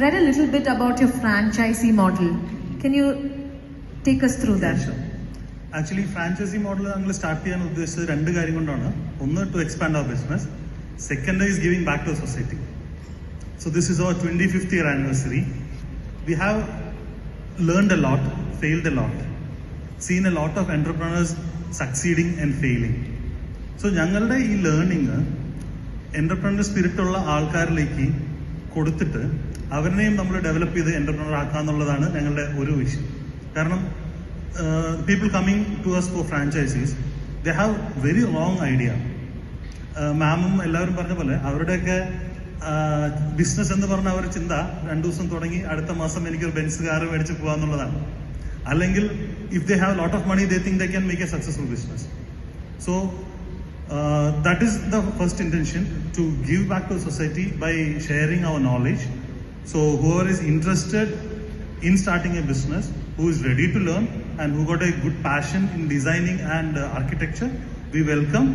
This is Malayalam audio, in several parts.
read a little bit about your franchisee model. Can you take us through that? Yeah, sure. Actually, franchisee model നമ്മൾ സ്റ്റാർട്ട് ചെയ്യാൻ ഉദ്ദേശിച്ചത് രണ്ട് കാര്യം കൊണ്ടാണ്. ഒന്ന്, to expand our business. Second is giving back to society. So this is our 25th year anniversary. We have learned a lot, failed a lot, seen a lot of entrepreneurs succeeding and failing. So ഞങ്ങളുടെ ഈ ലേണിംഗ് എന്റർപ്രണർ സ്പിരിറ്റ് ഉള്ള ആൾക്കാരിലേക്ക് കൊടുത്തിട്ട് അവരെയും നമ്മൾ ഡെവലപ്പ് ചെയ്ത് എന്റർപ്രണർ ആക്കാന്നുള്ളതാണ് ഞങ്ങളുടെ ഒരു വിഷയം. കാരണം people coming to us for franchises, they have very wrong idea. മാമും എല്ലാവരും പറഞ്ഞ പോലെ അവരുടെയൊക്കെ ബിസിനസ് എന്ന് പറഞ്ഞ അവർ ചിന്ത 2 ദിവസം തുടങ്ങി അടുത്ത മാസം എനിക്കൊരു ബെൻസ് കാർ മേടിച്ച് പോകാന്നുള്ളതാണ്. അല്ലെങ്കിൽ if they have lot of money, they think they can make a successful business. So that is the first intention, to give back to society by sharing our knowledge. So whoever is interested in starting a business, who is ready to learn and who got a good passion in designing and architecture, we welcome.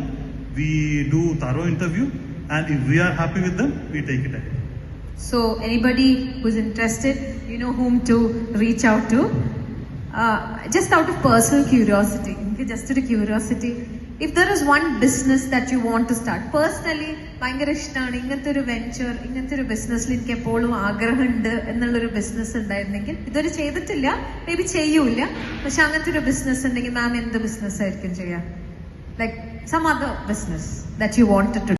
We do thorough interview, and if we are happy with them, we take it ahead. So anybody who's interested, you know whom to reach out to. Just out of personal curiosity, just a curiosity, if there is one business that you want to start personally, ഭയങ്കര ഇഷ്ടമാണ് ഇങ്ങനത്തെ ഒരു വെഞ്ചർ, ഇങ്ങനത്തെ ഒരു ബിസിനസ്സിൽ എനിക്ക് എപ്പോഴും ആഗ്രഹമുണ്ട് എന്നുള്ളൊരു ബിസിനസ് ഉണ്ടായിരുന്നെങ്കിൽ, ഇതൊരു ചെയ്തിട്ടില്ല, മേ ബി ചെയ്യൂല, പക്ഷെ അങ്ങനത്തെ ഒരു ബിസിനസ് ഉണ്ടെങ്കിൽ മാം എന്ത് ബിസിനസ് ആയിരിക്കും ചെയ്യാം? Like some other business that you wanted to